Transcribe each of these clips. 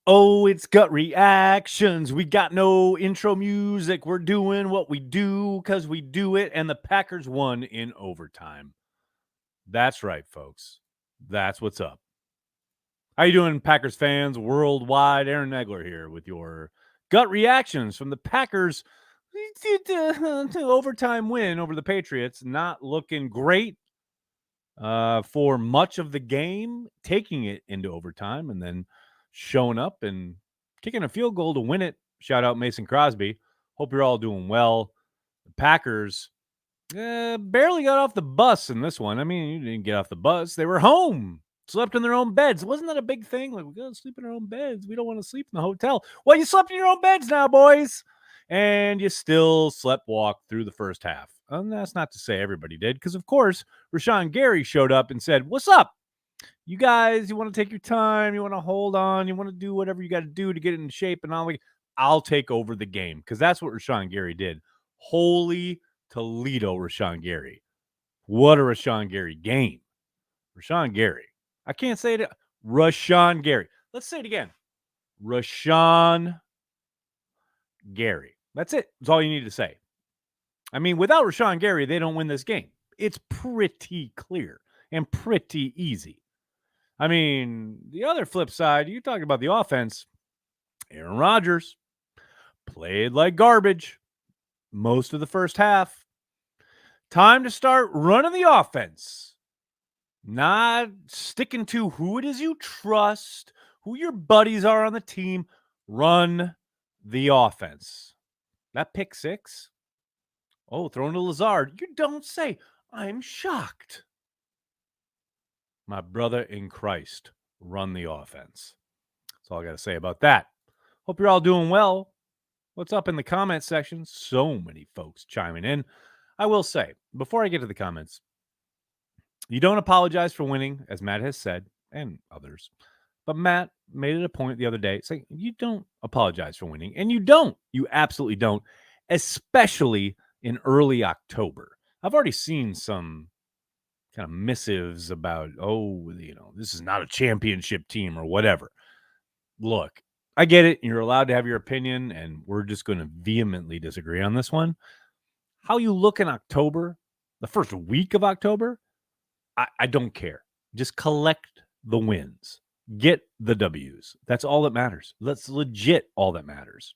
Oh, it's gut reactions. We got no intro music. We're doing what we do because we do it, and the Packers won in overtime. That's right, folks. That's what's up. How you doing, Packers fans worldwide? Aaron Negler here with your gut reactions from the Packers to overtime win over the Patriots. Not looking great for much of the game, taking it into overtime and then showing up and kicking a field goal to win it. Shout out Mason Crosby. Hope you're all doing well. The Packers barely got off the bus in this one. I mean, you didn't get off the bus. They were home, slept in their own beds. Wasn't that a big thing? Like, we got to sleep in our own beds. We don't want to sleep in the hotel. Well, you slept in your own beds now, boys. And you still slept walk through the first half. And that's not to say everybody did, because, of course, Rashawn Gary showed up and said, "What's up? You guys, you want to take your time. You want to hold on. You want to do whatever you got to do to get in shape." And I'll take over the game, because that's what Rashawn Gary did. Holy Toledo, Rashawn Gary. What a Rashawn Gary game. Rashawn Gary. I can't say it. Rashawn Gary. Let's say it again. Rashawn Gary. That's it. That's all you need to say. I mean, without Rashawn Gary, they don't win this game. It's pretty clear and pretty easy. I mean, the other flip side, you're talking about the offense. Aaron Rodgers played like garbage most of the first half. Time to start running the offense. Not sticking to who it is you trust, who your buddies are on the team. Run the offense. That pick six. Oh, thrown to Lazard. You don't say. I'm shocked. My brother in Christ, run the offense. That's all I got to say about that. Hope you're all doing well. What's up in the comment section? So many folks chiming in. I will say, before I get to the comments, you don't apologize for winning, as Matt has said, and others. But Matt made it a point the other day saying, you don't apologize for winning. And you don't. You absolutely don't, especially in early October. I've already seen some kind of missives about, this is not a championship team or whatever. Look, I get it. You're allowed to have your opinion, and we're just going to vehemently disagree on this one. How you look in October, the first week of October, I don't care. Just collect the wins. Get the W's. That's all that matters. That's legit all that matters.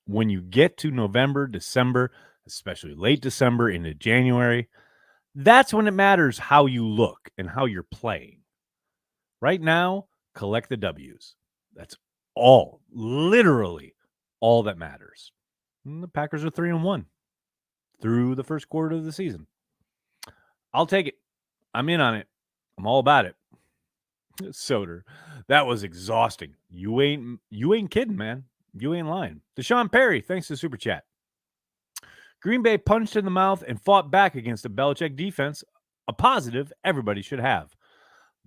When you get to November, December, especially late December into January, that's when it matters how you look and how you're playing. Right now, collect the W's. That's all, literally all that matters. And the Packers are 3-1 through the first quarter of the season. I'll take it. I'm in on it. I'm all about it. Soder, that was exhausting. You ain't kidding, man. You ain't lying. Deshaun Perry, thanks to the super chat. Green Bay punched in the mouth and fought back against a Belichick defense, a positive everybody should have.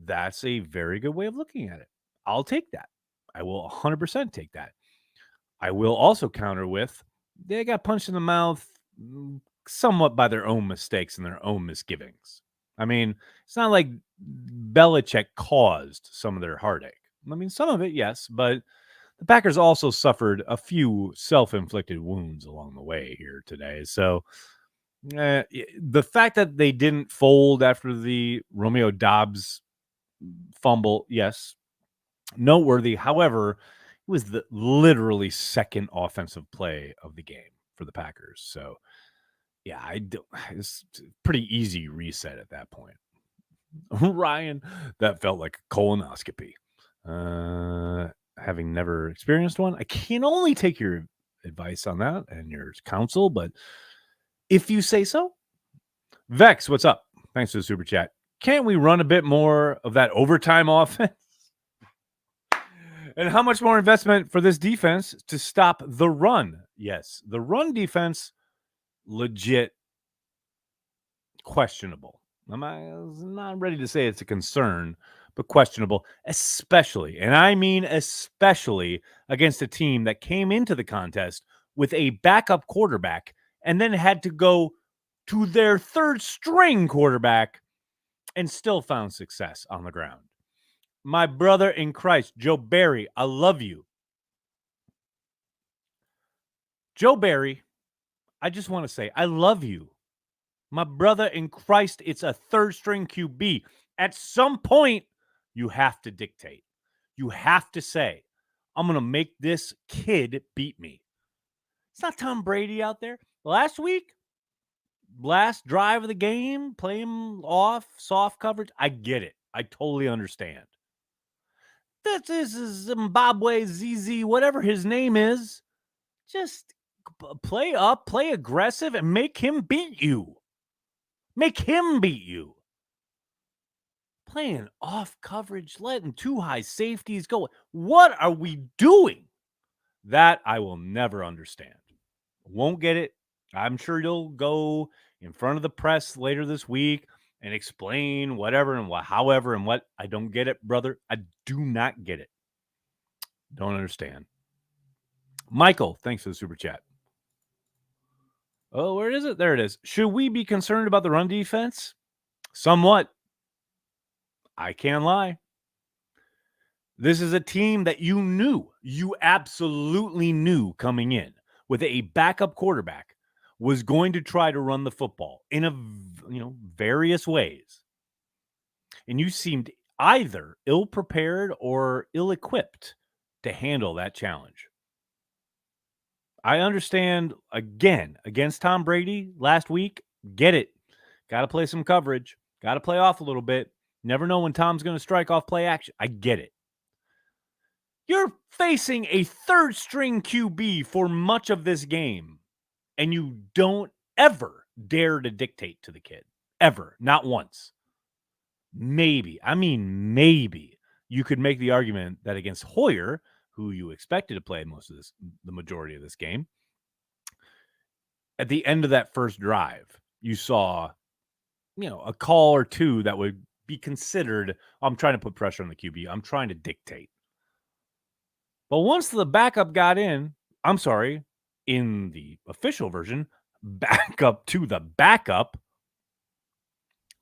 That's a very good way of looking at it. I'll take that. I will 100% take that. I will also counter with they got punched in the mouth somewhat by their own mistakes and their own misgivings. I mean, it's not like Belichick caused some of their heartache. I mean, some of it, yes, but the Packers also suffered a few self-inflicted wounds along the way here today. So the fact that they didn't fold after the Romeo Dobbs fumble, yes, noteworthy. However, it was the literally second offensive play of the game for the Packers. So, yeah, it's pretty easy reset at that point. Ryan, that felt like a colonoscopy. Having never experienced one, I can only take your advice on that and your counsel, but if you say so. Vex, what's up? Thanks for the super chat. Can't we run a bit more of that overtime offense? And how much more investment for this defense to stop the run? Yes, the run defense, legit questionable. I'm not ready to say it's a concern, but questionable, especially, and I mean especially, against a team that came into the contest with a backup quarterback and then had to go to their third string quarterback and still found success on the ground. My brother in Christ, Joe Barry, I love you. Joe Barry, I just want to say, I love you. My brother in Christ, it's a third string QB. At some point, you have to dictate. You have to say, I'm going to make this kid beat me. It's not Tom Brady out there. Last week, last drive of the game, play him off, soft coverage. I get it. I totally understand. This is Zimbabwe ZZ, whatever his name is. Just play up, play aggressive, and make him beat you. Make him beat you. Playing off coverage, letting two high safeties go. What are we doing? That I will never understand. Won't get it. I'm sure you'll go in front of the press later this week and explain whatever and what, however, and what. I don't get it, brother. I do not get it. Don't understand. Michael, thanks for the super chat. Oh, where is it? There it is. Should we be concerned about the run defense? Somewhat. I can't lie. This is a team that you absolutely knew coming in with a backup quarterback was going to try to run the football in various ways. And you seemed either ill-prepared or ill-equipped to handle that challenge. I understand, again, against Tom Brady last week, get it. Got to play some coverage. Got to play off a little bit. Never know when Tom's going to strike off play action. I get it. You're facing a third-string QB for much of this game, and you don't ever dare to dictate to the kid. Ever. Not once. Maybe you could make the argument that against Hoyer, who you expected to play the majority of this game, at the end of that first drive, you saw, a call or two that would be considered, I'm trying to put pressure on the QB. I'm trying to dictate. But once the backup got in the official version, backup to the backup,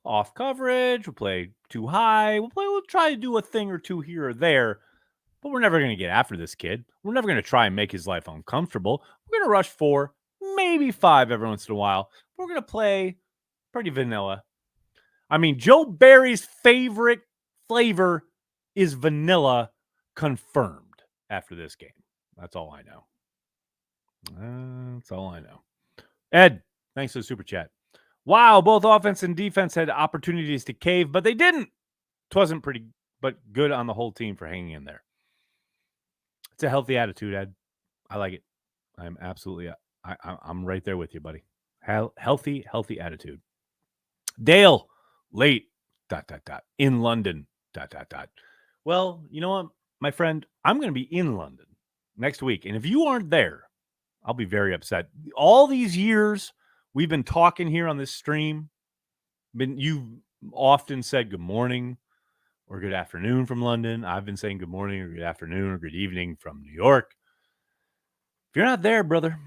off coverage, we'll play too high, we'll try to do a thing or two here or there, but we're never going to get after this kid. We're never going to try and make his life uncomfortable. We're going to rush 4, maybe 5 every once in a while. We're going to play pretty vanilla. I mean, Joe Barry's favorite flavor is vanilla, confirmed after this game. That's all I know. That's all I know. Ed, thanks for the super chat. Wow, both offense and defense had opportunities to cave, but they didn't. It wasn't pretty, but good on the whole team for hanging in there. It's a healthy attitude, Ed. I like it. I'm absolutely, I'm right there with you, buddy. Healthy attitude. Dale, late, ... in London, ... Well, you know what, my friend? I'm going to be in London next week. And if you aren't there, I'll be very upset. All these years we've been talking here on this stream, you've often said good morning or good afternoon from London. I've been saying good morning or good afternoon or good evening from New York. If you're not there, brother,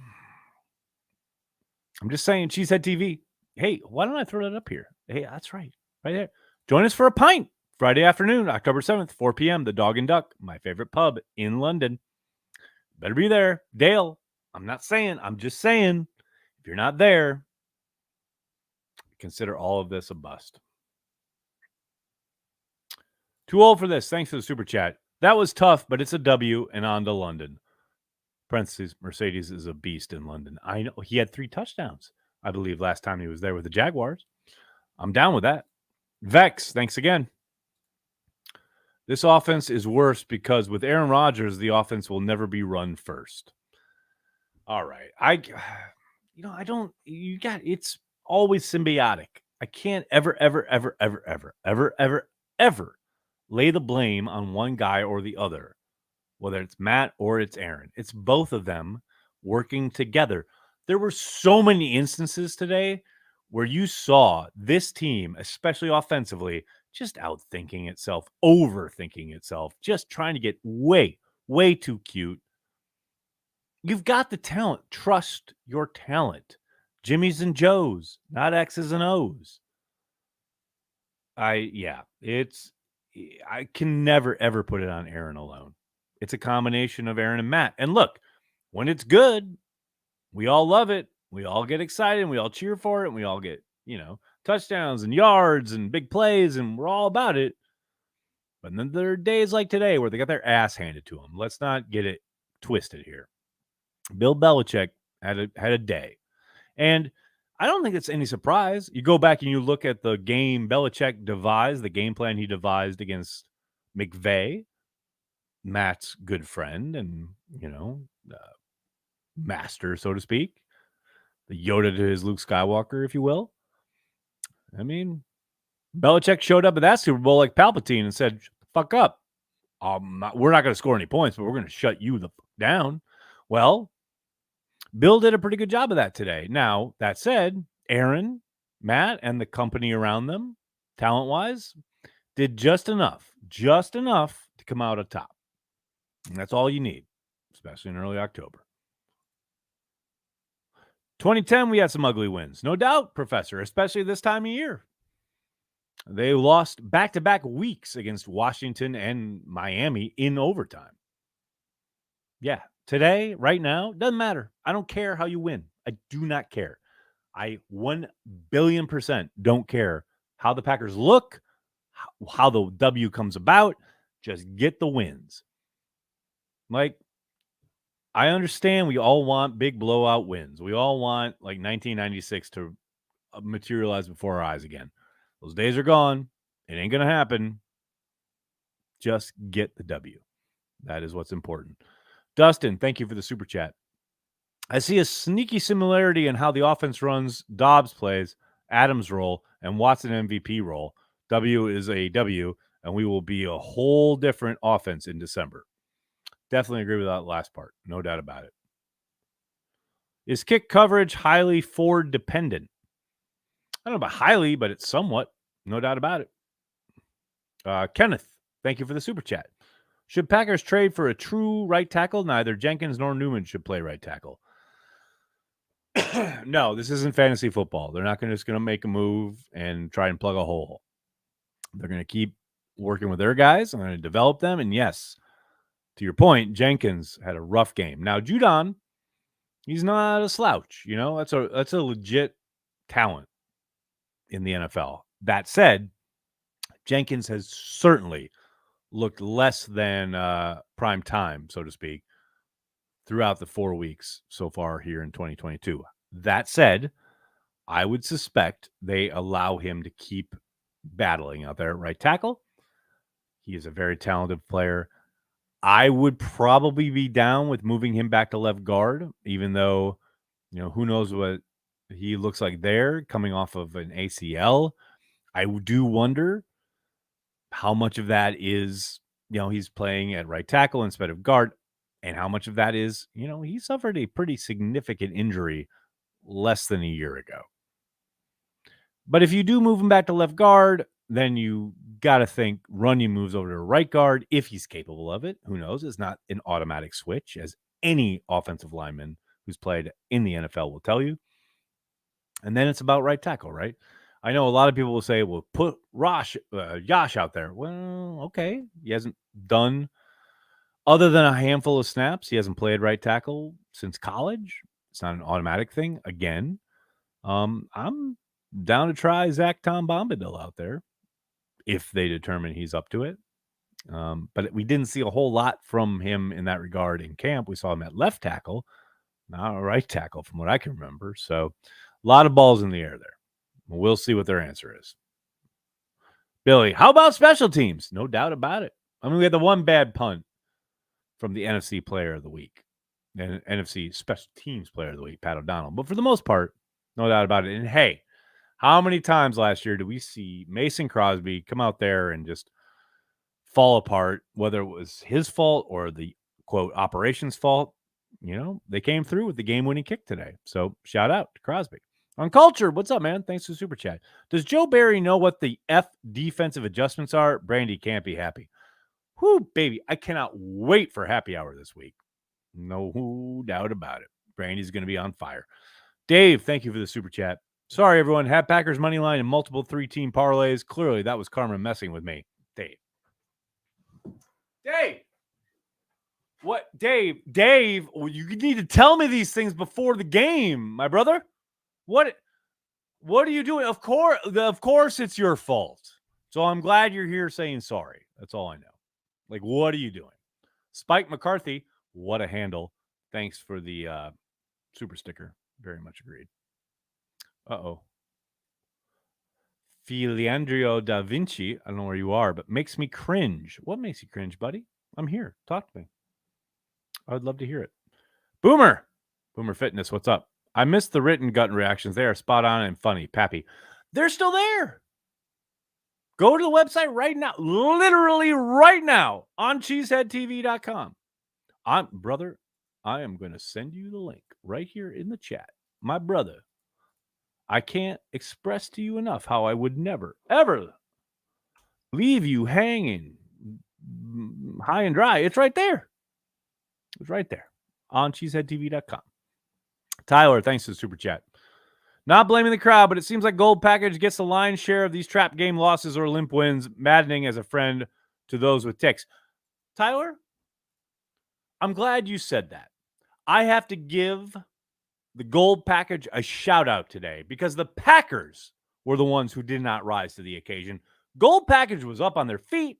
I'm just saying, Cheesehead TV. Hey, why don't I throw that up here? Hey, that's right. Right there. Join us for a pint Friday afternoon, October 7th, 4 p.m., the Dog and Duck, my favorite pub in London. Better be there. Dale, I'm just saying, if you're not there, consider all of this a bust. Too old for this. Thanks for the super chat. That was tough, but it's a W and on to London. Parentheses, Mercedes is a beast in London. I know he had 3 touchdowns, I believe, last time he was there with the Jaguars. I'm down with that. Vex, thanks again. This offense is worse because with Aaron Rodgers, the offense will never be run first. All right. It's always symbiotic. I can't ever lay the blame on one guy or the other, whether it's Matt or it's Aaron. It's both of them working together. There were so many instances today where you saw this team, especially offensively, just outthinking itself, overthinking itself, just trying to get way too cute. You've got the talent. Trust your talent. Jimmy's and Joe's, not X's and O's. It's I can never, ever put it on Aaron alone. It's a combination of Aaron and Matt. And look, when it's good, we all love it. We all get excited and we all cheer for it. And we all get, touchdowns and yards and big plays, and we're all about it. But then there are days like today where they got their ass handed to them. Let's not get it twisted here. Bill Belichick had a day. And I don't think it's any surprise. You go back and you look at the game Belichick devised, the game plan he devised against McVay, Matt's good friend and, master, so to speak, the Yoda to his Luke Skywalker, if you will. I mean, Belichick showed up at that Super Bowl like Palpatine and said, fuck up. We're not going to score any points, but we're going to shut you the fuck down. Well, Bill did a pretty good job of that today. Now, that said, Aaron, Matt, and the company around them, talent-wise, did just enough to come out on top. And that's all you need, especially in early October. 2010, we had some ugly wins. No doubt, Professor, especially this time of year. They lost back-to-back weeks against Washington and Miami in overtime. Yeah, today, right now, doesn't matter. I don't care how you win. I do not care. I 1,000,000,000% don't care how the Packers look, how the W comes about. Just get the wins. Like, I understand we all want big blowout wins. We all want, like, 1996 to materialize before our eyes again. Those days are gone. It ain't going to happen. Just get the W. That is what's important. Dustin, thank you for the super chat. I see a sneaky similarity in how the offense runs Dobbs plays, Adams role, and Watson MVP role. W is a W, and we will be a whole different offense in December. Definitely agree with that last part. No doubt about it. Is kick coverage highly Ford dependent? I don't know about highly, but it's somewhat. No doubt about it. Kenneth, thank you for the super chat. Should Packers trade for a true right tackle? Neither Jenkins nor Newman should play right tackle. No, this isn't fantasy football. They're not just going to make a move and try and plug a hole. They're going to keep working with their guys. I'm going to develop them. And yes, to your point, Jenkins had a rough game. Now, Judon, he's not a slouch. That's a legit talent in the NFL. That said, Jenkins has certainly looked less than prime time, so to speak, throughout the 4 weeks so far here in 2022. That said, I would suspect they allow him to keep battling out there at right tackle. He is a very talented player. I would probably be down with moving him back to left guard, even though, who knows what he looks like there coming off of an ACL. I do wonder how much of that is, he's playing at right tackle instead of guard, and how much of that is, he suffered a pretty significant injury less than a year ago. But if you do move him back to left guard, then you got to think Runyon moves over to right guard if he's capable of it. Who knows? It's not an automatic switch, as any offensive lineman who's played in the NFL will tell you. And then it's about right tackle, right? I know a lot of people will say, well, put Josh out there. Well, okay. He hasn't done, other than a handful of snaps, he hasn't played right tackle since college. It's not an automatic thing. Again, I'm down to try Zach Tom Bombadil out there if they determine he's up to it. But we didn't see a whole lot from him in that regard in camp. We saw him at left tackle, not a right tackle from what I can remember. So a lot of balls in the air there. We'll see what their answer is. Billy, how about special teams? No doubt about it. I mean, we had the one bad punt from the NFC Player of the Week, and NFC Special Teams Player of the Week, Pat O'Donnell. But for the most part, no doubt about it. And hey, how many times last year did we see Mason Crosby come out there and just fall apart, whether it was his fault or the, quote, operations fault? They came through with the game-winning kick today. So shout out to Crosby. On Culture, what's up, man? Thanks for Super Chat. Does Joe Barry know what the F defensive adjustments are? Brandy can't be happy. Whoo, baby. I cannot wait for happy hour this week. No doubt about it. Brandy's going to be on fire. Dave, thank you for the Super Chat. Sorry, everyone. Had Packers money line and multiple 3-team parlays. Clearly, that was karma messing with me. Dave. Dave. What, Dave? Dave, you need to tell me these things before the game, my brother. What are you doing? Of course, it's your fault. So I'm glad you're here saying sorry. That's all I know. Like, what are you doing? Spike McCarthy, what a handle. Thanks for the super sticker. Very much agreed. Uh-oh. Filiandrio da Vinci, I don't know where you are, but makes me cringe. What makes you cringe, buddy? I'm here. Talk to me. I would love to hear it. Boomer Fitness, what's up? I missed the written gut reactions. They are spot on and funny. Pappy, they're still there. Go to the website right now, literally right now, on cheeseheadtv.com. Brother, I am going to send you the link right here in the chat. My brother, I can't express to you enough how I would never, ever leave you hanging high and dry. It's right there. It's right there on cheeseheadtv.com. Tyler, thanks to the super chat. Not blaming the crowd, but it seems like Gold Package gets the lion's share of these trap game losses or limp wins, maddening as a friend to those with ticks. Tyler, I'm glad you said that. I have to give the Gold Package a shout out today because the Packers were the ones who did not rise to the occasion. Gold Package was up on their feet.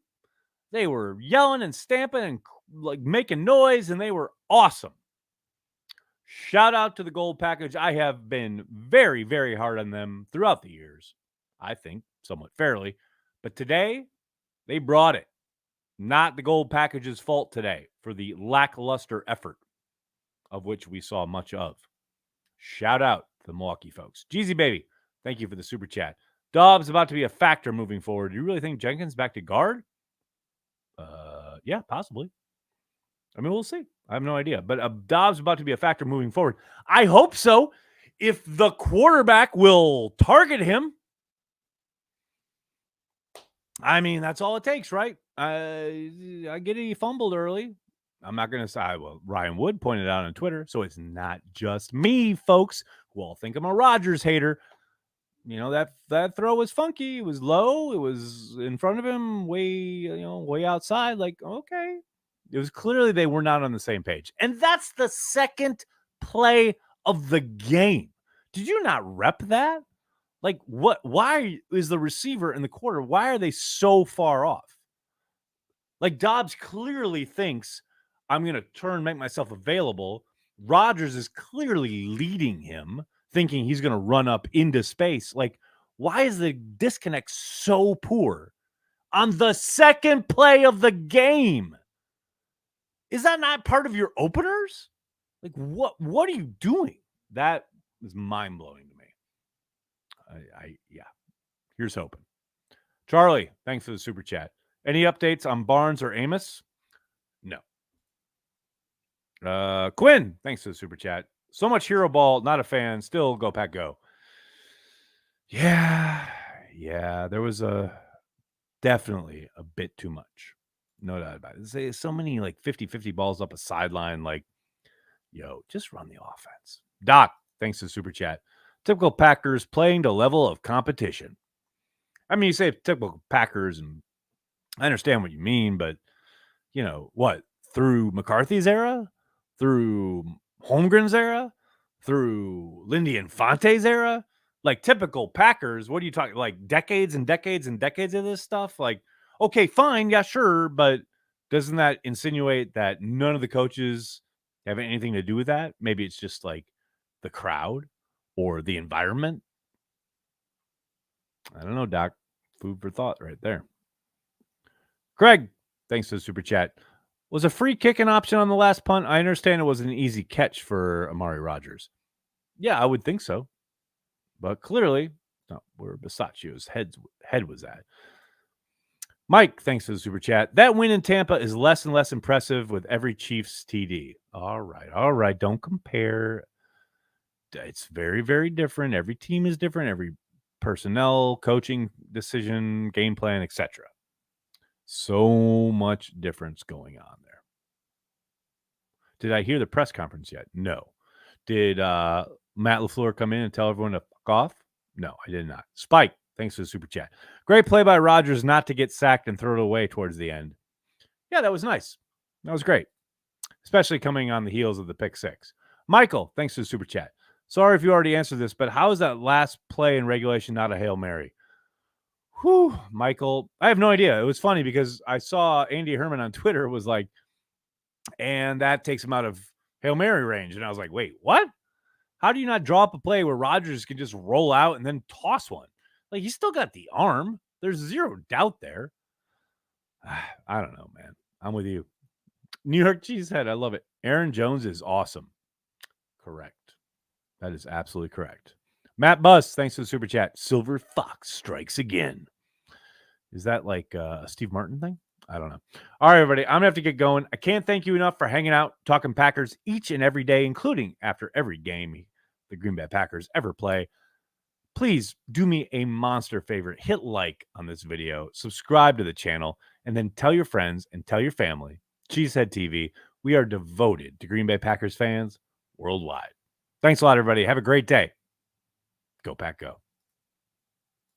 They were yelling and stamping and like making noise, and they were awesome. Shout out to the Gold Package. I have been very, very hard on them throughout the years. I think somewhat fairly. But today, they brought it. Not the Gold Package's fault today for the lackluster effort of which we saw much of. Shout out to the Milwaukee folks. Jeezy Baby, thank you for the super chat. Dobbs about to be a factor moving forward. Do you really think Jenkins back to guard? Yeah, possibly. I mean, we'll see. I have no idea. But Dobbs about to be a factor moving forward. I hope so. If the quarterback will target him, I mean, that's all it takes, right? I get it. He fumbled early. I'm not going to say, well, Ryan Wood pointed out on Twitter, so it's not just me, folks, who all think I'm a Rodgers hater. You know, that throw was funky. It was low. It was in front of him, way outside. Like, okay. It was clearly they were not on the same page. And that's the second play of the game. Did you not rep that? Like, why is the receiver in the quarter? Why are they so far off? Like, Dobbs clearly thinks I'm going to make myself available. Rodgers is clearly leading him, thinking he's going to run up into space. Like, why is the disconnect so poor on the second play of the game? Is that not part of your openers? Like, what are you doing? That is mind-blowing to me. Yeah. Here's hoping. Charlie, thanks for the super chat. Any updates on Barnes or Amos? No. Quinn, thanks for the super chat. So much hero ball, not a fan. Still go Pack go. Yeah, there was definitely a bit too much. No doubt about it. There's so many like 50-50 balls up a sideline. Like, yo, just run the offense. Doc, thanks to the super chat. Typical Packers playing to level of competition. I mean, you say typical Packers, and I understand what you mean, but you know what? Through McCarthy's era, through Holmgren's era, through Lindy Infante's era, like typical Packers. What are you talking? Like decades and decades and decades of this stuff? Like, okay, fine, yeah, sure, but doesn't that insinuate that none of the coaches have anything to do with that? Maybe it's just like the crowd or the environment. I don't know, Doc. Food for thought right there. Craig, thanks for the super chat. Was a free kick an option on the last punt? I understand it was an easy catch for Amari Rodgers. Yeah, I would think so. But clearly, not where Bisacchio's head was at. Mike, thanks for the super chat. That win in Tampa is less and less impressive with every Chiefs TD. All right. Don't compare. It's very, very different. Every team is different. Every personnel, coaching decision, game plan, etc. So much difference going on there. Did I hear the press conference yet? No. Did Matt LaFleur come in and tell everyone to fuck off? No, I did not. Spike, thanks for the super chat. Great play by Rodgers not to get sacked and throw it away towards the end. Yeah, that was nice. That was great, especially coming on the heels of the pick six. Michael, thanks for the super chat. Sorry if you already answered this, but how is that last play in regulation not a Hail Mary? Whew, Michael, I have no idea. It was funny because I saw Andy Herman on Twitter was like, and that takes him out of Hail Mary range. And I was like, wait, what? How do you not draw up a play where Rodgers can just roll out and then toss one? Like, he's still got the arm. There's zero doubt there. I don't know, man. I'm with you. New York Cheesehead, I love it. Aaron Jones is awesome. Correct. That is absolutely correct. Matt Buss, thanks for the super chat. Silver Fox strikes again. Is that like a Steve Martin thing? I don't know. All right, everybody. I'm going to have to get going. I can't thank you enough for hanging out, talking Packers each and every day, including after every game the Green Bay Packers ever play. Please do me a monster favor. Hit like on this video, subscribe to the channel, and then tell your friends and tell your family. Cheesehead TV, we are devoted to Green Bay Packers fans worldwide. Thanks a lot, everybody. Have a great day. Go Pack Go.